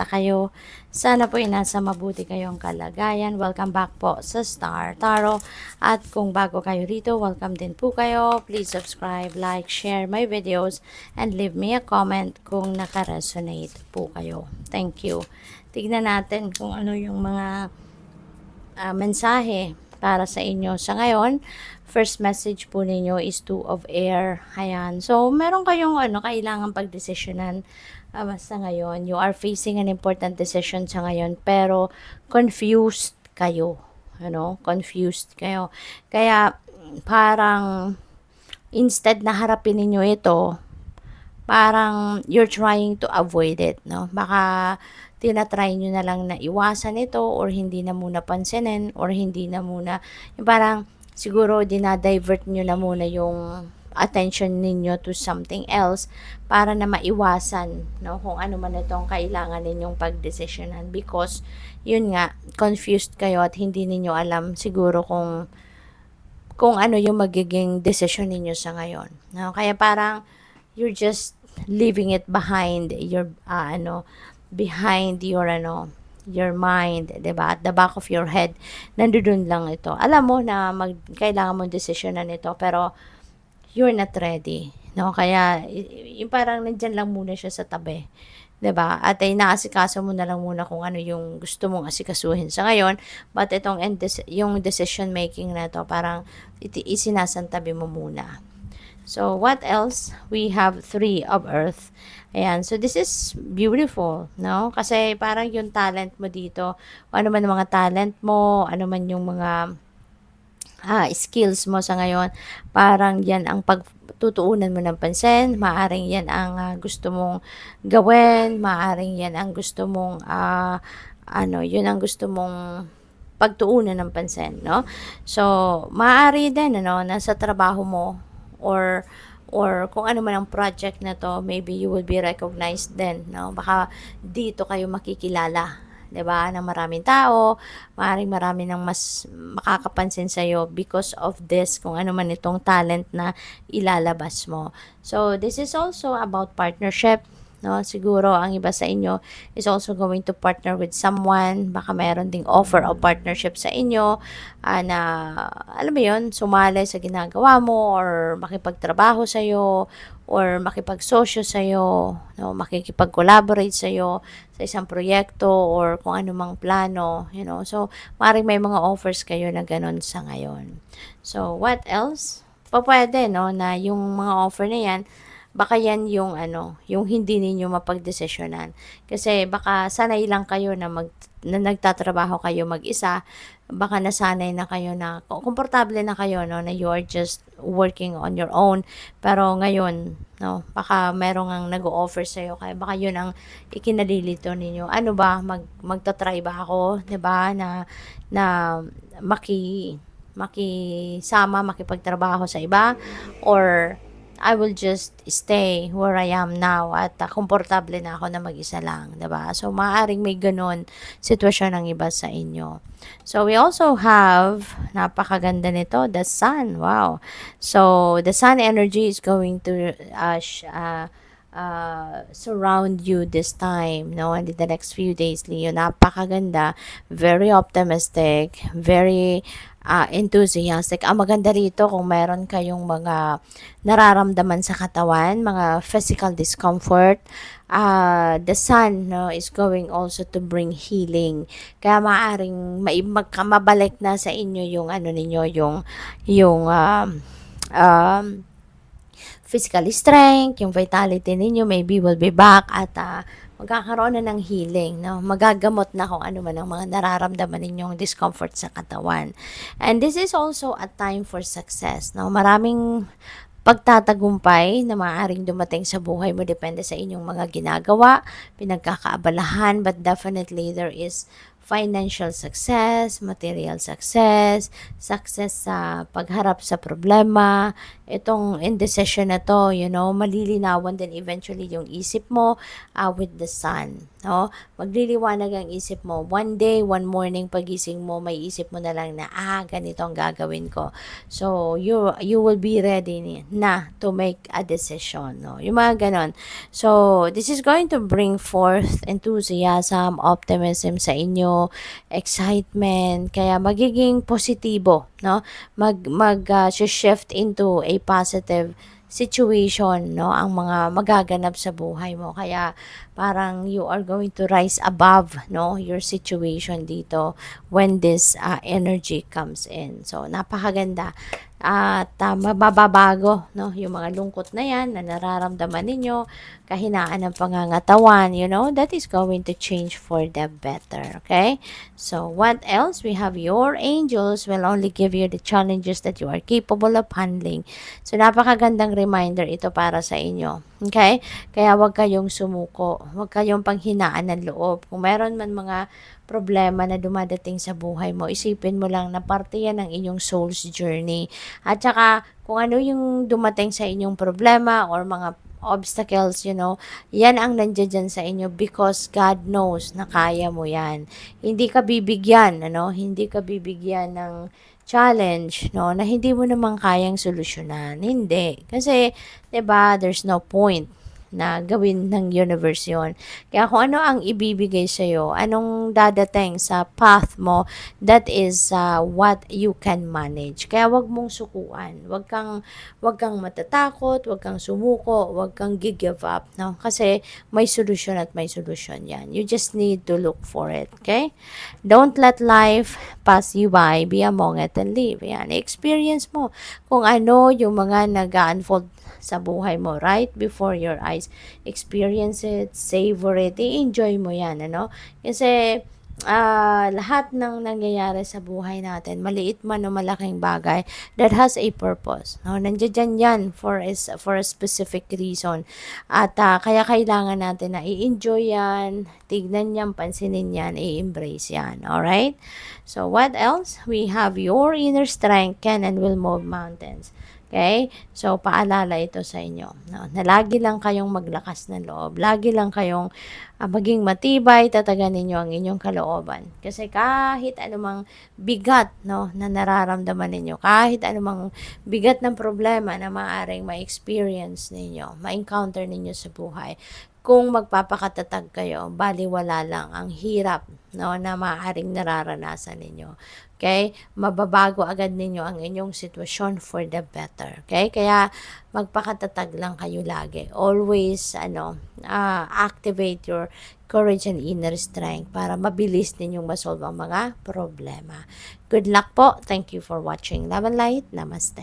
kayo. Sana po nasa mabuti kayong kalagayan. Welcome back po sa Star Tarot. At kung bago kayo rito, welcome din po kayo. Please subscribe, like, share my videos, and leave me a comment kung naka-resonate po kayo. Thank you. Tignan natin kung ano yung mga mensahe para sa inyo sa ngayon. First message po ninyo is Two of Air. Ayan. So, meron kayong kailangan pagdesisyonan sa ngayon. You are facing an important decision sa ngayon, pero confused kayo. Confused kayo. Kaya, parang, instead na harapin ninyo ito, parang you're trying to avoid it, no? Baka tinatry nyo na lang na iwasan ito or hindi na muna pansinin or hindi na muna, yung parang siguro dinadivert nyo na muna yung attention ninyo to something else para na maiwasan, no, kung ano man itong kailangan ninyong pagdesisyonan because yun nga, confused kayo at hindi ninyo alam siguro kung ano yung magiging decision ninyo sa ngayon, no? Kaya parang you're just leaving it behind your behind your mind, 'di ba? At the back of your head, nandoon lang ito. Alam mo na kailangan mong desisyonan ito, pero you're not ready, no? Kaya yung parang nandiyan lang muna siya sa tabi. 'Di ba? At ay naasikaso mo na lang muna kung ano yung gusto mong asikasuhin sa ngayon, but itong yung decision making na to, parang isinasantabi mo muna. So, what else? We have Three of Earth. Ayan. So, this is beautiful, no? Kasi parang yung talent mo dito, ano man yung mga talent mo, ano man yung mga skills mo sa ngayon, parang yan ang pagtutuunan mo ng pansin. Maaring yan ang gusto mong gawin. Maaring yan ang gusto mong, yun ang gusto mong pagtuunan ng pansin, no? So, maaari din, nasa trabaho mo, or kung ano man ang project na to, maybe you will be recognized then, no? Baka dito kayo makikilala, 'di ba? Ng maraming tao, marami nang mas makakapansin sa iyo because of this, kung ano man itong talent na ilalabas mo. So, this is also about partnership, no? Siguro ang iba sa inyo is also going to partner with someone. Baka mayroon ding offer of partnership sa inyo, na alam mo 'yon, sumali sa ginagawa mo or makipagtrabaho sa iyo or makipagsosyo sa iyo, no? Makikipag-collaborate sa iyo sa isang proyekto or kung ano mang plano, So, maaaring may mga offers kayo na ganun sa ngayon. So, what else? Pwede, no, na yung mga offer na yan, baka yan yung yung hindi ninyo mapagdesisyonan. Kasi baka sanay lang kayo na na nagtatrabaho kayo mag-isa, baka nasanay na kayo na komportable na kayo, no, na you are just working on your own. Pero ngayon, no, baka merong ang nag-o-offer sa iyo, kaya baka yun ang ikinalilito ninyo. Ano ba, magta-try ba ako, 'di ba, na makisama, makipagtrabaho sa iba, or I will just stay where I am now at komportable na ako na mag-isa lang, 'di ba? So, maaaring may ganon sitwasyon ng iba sa inyo. So, we also have, napakaganda nito, the sun. Wow. So, the sun energy is going to surround you this time, no? And in the next few days, Leo, napakaganda, very optimistic, very enthusiastic. Ang maganda rito kung meron kayong mga nararamdaman sa katawan, mga physical discomfort, the sun, no, is going also to bring healing. Kaya maaring mabalik na sa inyo yung ninyo, yung physical strength, yung vitality ninyo maybe will be back at magkakaroon na ng healing, no? Magagamot na kung ano man ang mga nararamdaman ninyong discomfort sa katawan. And this is also a time for success, no? Maraming pagtatagumpay na maaaring dumating sa buhay mo, depende sa inyong mga ginagawa, pinagkakaabalahan, but definitely there is financial success, material success, success sa pagharap sa problema, itong indecision na to, malilinawan din eventually yung isip mo with the sun, no? Magliliwanag ang isip mo. One day, one morning, pagising mo, may isip mo na lang na, ganito ang gagawin ko. So, you will be ready na to make a decision, no? Yung mga ganon. So, this is going to bring forth enthusiasm, optimism sa inyo, excitement, kaya magiging positibo, no? Shift into a positive situation, no, ang mga magaganap sa buhay mo. Kaya parang you are going to rise above, no, your situation dito when this energy comes in. So napakaganda at mababago, no, yung mga lungkot na yan na nararamdaman ninyo, kahinaan ng pangangatawan, that is going to change for the better. Okay, so what else? We have your angels will only give you the challenges that you are capable of handling. So napakagandang reminder ito para sa inyo. Okay, kaya wag kayong sumuko, wag kayong panghinaan ng loob. Kung meron man mga problema na dumadating sa buhay mo, isipin mo lang na parte yan ng inyong soul's journey. At saka, kung ano yung dumating sa inyong problema or mga obstacles, yan ang nandiyan dyan sa inyo because God knows na kaya mo yan. Hindi ka bibigyan, hindi ka bibigyan ng challenge, na hindi mo naman kayang solusyonan. Hindi. Kasi, 'di ba, there's no point na gawin ng universe yon. Kaya kung ano ang ibibigay sa'yo, anong dadating sa path mo, that is what you can manage. Kaya wag mong sukuan. Wag kang matatakot, wag kang sumuko, wag kang give up, no? Kasi may solusyon at may solusyon yan. You just need to look for it, okay? Don't let life pass you by. Be among it and live. Yan. Experience mo kung ano yung mga nag-unfold sa buhay mo right before your eyes. Experience it, savor it, i-enjoy mo yan, Kasi lahat ng nangyayari sa buhay natin, maliit man o malaking bagay, that has a purpose. No? Nandiyan yan for a specific reason. At kaya kailangan natin na i-enjoy yan, tignan yan, pansinin yan, i-embrace yan. Alright? So, what else? We have your inner strength can and will move mountains. Okay? So, paalala ito sa inyo. No? Na lagi lang kayong maglakas ng loob. Lagi lang kayong maging matibay, tatagan ninyo ang inyong kalooban. Kasi kahit anumang bigat, no, na nararamdaman ninyo, kahit anumang bigat ng problema na maaaring ma-experience ninyo, ma-encounter ninyo sa buhay, kung magpapakatatag kayo, baliwala lang ang hirap, no, na maaaring nararanasan ninyo. Okay? Mababago agad ninyo ang inyong sitwasyon for the better. Okay? Kaya magpakatatag lang kayo lagi. Always activate your courage and inner strength para mabilis ninyong masolve ang mga problema. Good luck po. Thank you for watching Love and Light. Namaste.